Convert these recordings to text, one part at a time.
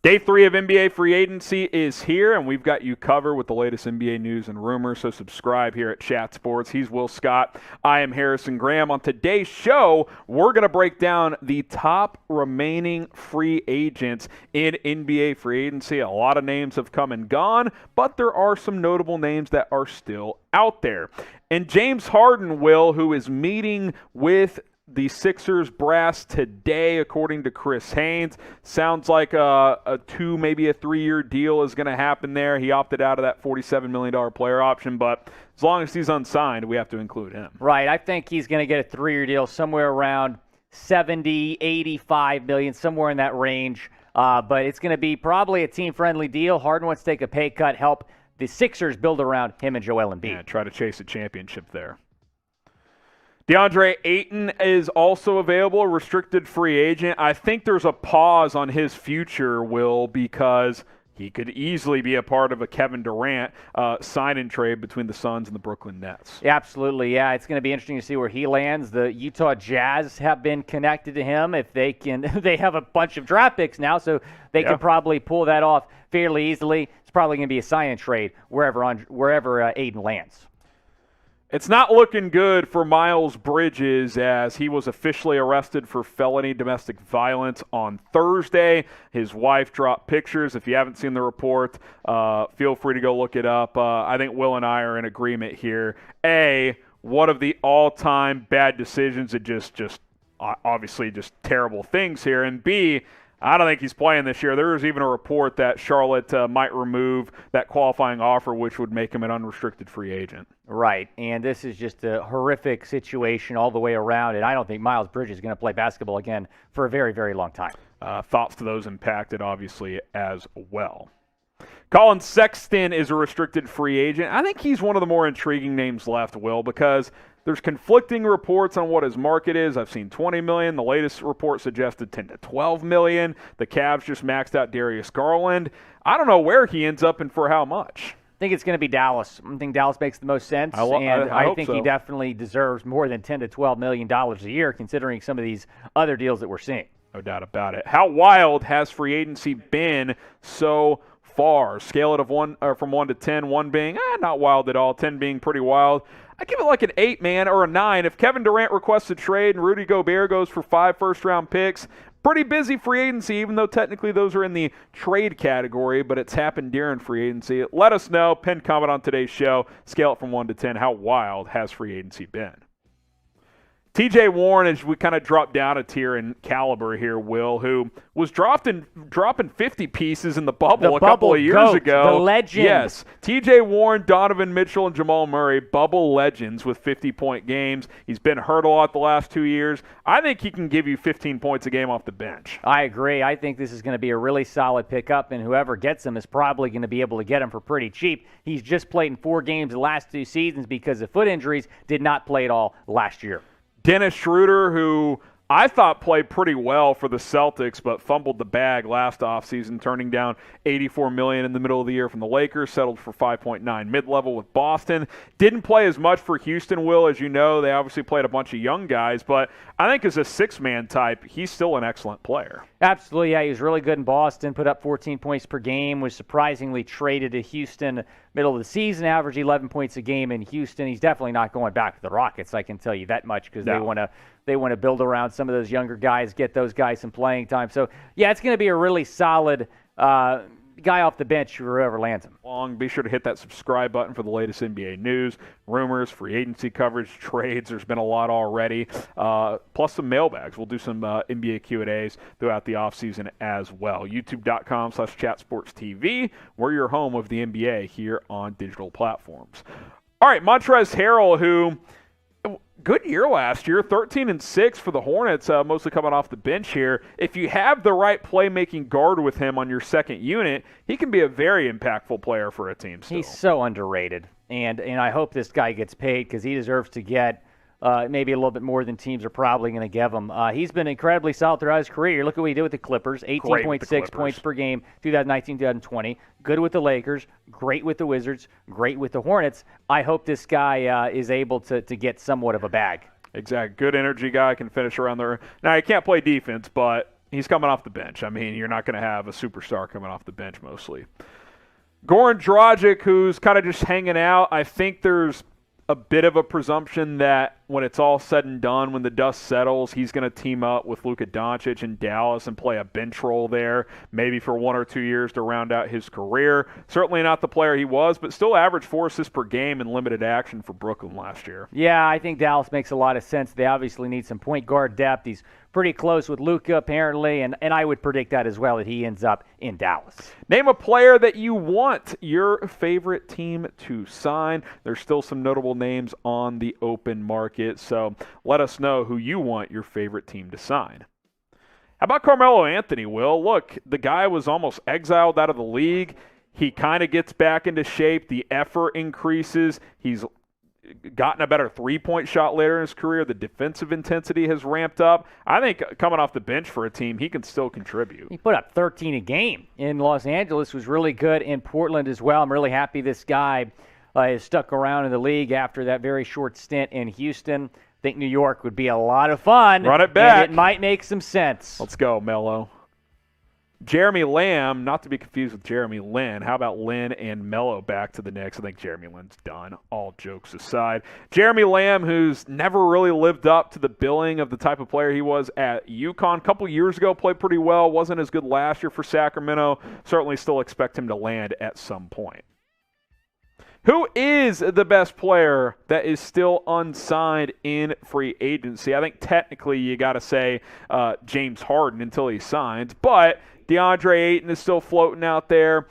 Day 3 of NBA free agency is here, and we've got you covered with the latest NBA news and rumors, so subscribe here at Chat Sports. He's Will Scott. I am Harrison Graham. On today's show, we're going to break down the top remaining free agents in NBA free agency. A lot of names have come and gone, but there are some notable names that are still out there. And James Harden, Will, who is meeting with the Sixers brass today, according to Chris Haynes. Sounds like a 2, maybe a 3-year deal is going to happen there. He opted out of that $47 million player option, but as long as he's unsigned, we have to include him. Right. I think he's going to get a 3-year deal somewhere around 70, 85 million, somewhere in that range. But it's going to be probably a team-friendly deal. Harden wants to take a pay cut, help the Sixers build around him and Joel Embiid. Yeah, try to chase a championship there. Deandre Ayton is also available, a restricted free agent. I think there's a pause on his future, Will, because he could easily be a part of a Kevin Durant sign-and trade between the Suns and the Brooklyn Nets. Yeah, absolutely. Yeah, it's going to be interesting to see where he lands. The Utah Jazz have been connected to him. If they can, they have a bunch of draft picks now, so they can probably pull that off fairly easily. It's probably going to be a sign-and trade wherever Ayton lands. It's not looking good for Miles Bridges as he was officially arrested for felony domestic violence on Thursday. His wife dropped pictures. If you haven't seen the report, feel free to go look it up. I think Will and I are in agreement here. A, one of the all-time bad decisions and just obviously just terrible things here. And B, I don't think he's playing this year. There is even a report that Charlotte might remove that qualifying offer, which would make him an unrestricted free agent. Right, and this is just a horrific situation all the way around, and I don't think Miles Bridges is going to play basketball again for a very, very long time. Thoughts to those impacted, obviously, as well. Collin Sexton is a restricted free agent. I think he's one of the more intriguing names left, Will, because there's conflicting reports on what his market is. I've seen $20 million. The latest report suggested $10 to $12 million. The Cavs just maxed out Darius Garland. I don't know where he ends up and for how much. I think it's going to be Dallas. I think Dallas makes the most sense, I think he definitely deserves more than $10 to $12 million a year, considering some of these other deals that we're seeing. No doubt about it. How wild has free agency been so far? Scale it from 1 to 10, 1 being not wild at all, 10 being pretty wild. I give it like an 8, man, or a 9. If Kevin Durant requests a trade and Rudy Gobert goes for 5 first-round picks, pretty busy free agency, even though technically those are in the trade category, but it's happened during free agency. Let us know. Pin comment on today's show. Scale it from 1 to 10. How wild has free agency been? TJ Warren, as we kind of drop down a tier in caliber here, Will, who was dropping 50 pieces in the bubble a couple of years ago. The legend. Yes. TJ Warren, Donovan Mitchell, and Jamal Murray, bubble legends with 50-point games. He's been hurt a lot the last 2 years. I think he can give you 15 points a game off the bench. I agree. I think this is going to be a really solid pickup, and whoever gets him is probably going to be able to get him for pretty cheap. He's just played in 4 games the last 2 seasons because of foot injuries, did not play at all last year. Dennis Schroder, who I thought played pretty well for the Celtics, but fumbled the bag last offseason, turning down $84 million in the middle of the year from the Lakers, settled for 5.9 mid-level with Boston. Didn't play as much for Houston, Will, as you know. They obviously played a bunch of young guys, but I think as a 6-man type, he's still an excellent player. Absolutely, yeah. He was really good in Boston, put up 14 points per game, was surprisingly traded to Houston middle of the season, averaged 11 points a game in Houston. He's definitely not going back to the Rockets, I can tell you that much, because they want to build around some of those younger guys, get those guys some playing time. So, yeah, it's going to be a really solid guy off the bench whoever lands him. Be sure to hit that subscribe button for the latest NBA news, rumors, free agency coverage, trades. There's been a lot already, plus some mailbags. We'll do some NBA Q&As throughout the offseason as well. YouTube.com/chatsportstv. We're your home of the NBA here on digital platforms. All right, Montrezl Harrell, who good year last year, 13-6 for the Hornets, mostly coming off the bench here. If you have the right playmaking guard with him on your second unit, he can be a very impactful player for a team still. He's so underrated, and I hope this guy gets paid because he deserves to get maybe a little bit more than teams are probably going to give him. He's been incredibly solid throughout his career. Look at what he did with the Clippers, 18.6 points per game, 2019-2020. Good with the Lakers, great with the Wizards, great with the Hornets. I hope this guy is able to get somewhat of a bag. Exactly. Good energy guy, can finish around there. Now, he can't play defense, but he's coming off the bench. I mean, you're not going to have a superstar coming off the bench mostly. Goran Dragic, who's kind of just hanging out. I think there's a bit of a presumption that when it's all said and done, when the dust settles, he's going to team up with Luka Doncic in Dallas and play a bench role there, maybe for 1 or 2 years to round out his career. Certainly not the player he was, but still averaged 4 assists per game in limited action for Brooklyn last year. Yeah, I think Dallas makes a lot of sense. They obviously need some point guard depth. He's pretty close with Luka, apparently, and I would predict that as well, that he ends up in Dallas. Name a player that you want your favorite team to sign. There's still some notable names on the open market, so let us know who you want your favorite team to sign. How about Carmelo Anthony, Will? Look, the guy was almost exiled out of the league. He kind of gets back into shape. The effort increases. He's gotten a better three-point shot later in his career. The defensive intensity has ramped up. I think coming off the bench for a team, he can still contribute. He put up 13 a game in Los Angeles, was really good in Portland as well. I'm really happy this guy has stuck around in the league after that very short stint in Houston. I think New York would be a lot of fun. Run it back. And it might make some sense. Let's go, Melo. Jeremy Lamb, not to be confused with Jeremy Lin. How about Lin and Melo back to the Knicks? I think Jeremy Lin's done, all jokes aside. Jeremy Lamb, who's never really lived up to the billing of the type of player he was at UConn. A couple years ago, played pretty well. Wasn't as good last year for Sacramento. Certainly still expect him to land at some point. Who is the best player that is still unsigned in free agency? I think technically you got to say James Harden until he signs, but Deandre Ayton is still floating out there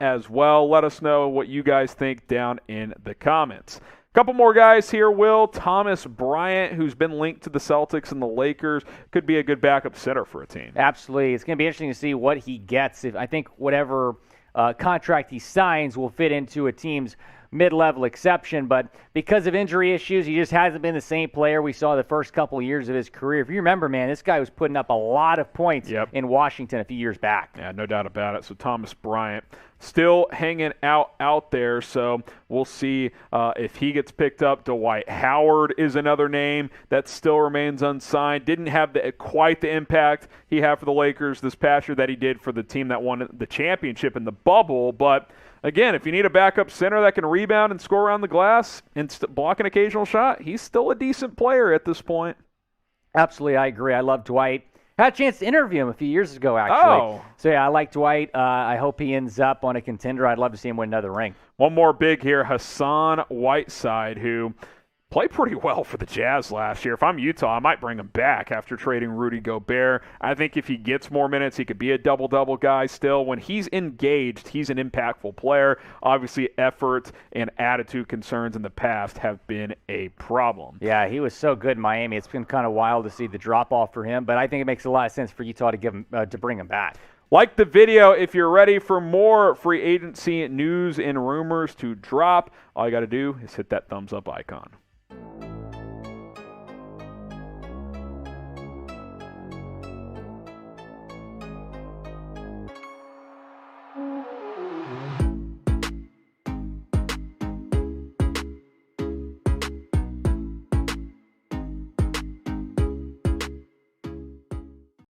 as well. Let us know what you guys think down in the comments. A couple more guys here, Will. Thomas Bryant, who's been linked to the Celtics and the Lakers, could be a good backup center for a team. Absolutely. It's going to be interesting to see what he gets. I think whatever contract he signs will fit into a team's mid-level exception, but because of injury issues, he just hasn't been the same player we saw the first couple of years of his career. If you remember, man, this guy was putting up a lot of points in Washington a few years back. Yeah, no doubt about it. So Thomas Bryant still hanging out there, so we'll see if he gets picked up. Dwight Howard is another name that still remains unsigned. Didn't have quite the impact he had for the Lakers this past year that he did for the team that won the championship in the bubble, but again, if you need a backup center that can rebound and score around the glass and block an occasional shot, he's still a decent player at this point. Absolutely, I agree. I love Dwight. Had a chance to interview him a few years ago, actually. Oh. So, yeah, I like Dwight. I hope he ends up on a contender. I'd love to see him win another ring. One more big here, Hassan Whiteside, who played pretty well for the Jazz last year. If I'm Utah, I might bring him back after trading Rudy Gobert. I think if he gets more minutes, he could be a double-double guy still. When he's engaged, he's an impactful player. Obviously, effort and attitude concerns in the past have been a problem. Yeah, he was so good in Miami. It's been kind of wild to see the drop-off for him, but I think it makes a lot of sense for Utah to bring him back. Like the video if you're ready for more free agency news and rumors to drop. All you got to do is hit that thumbs up icon.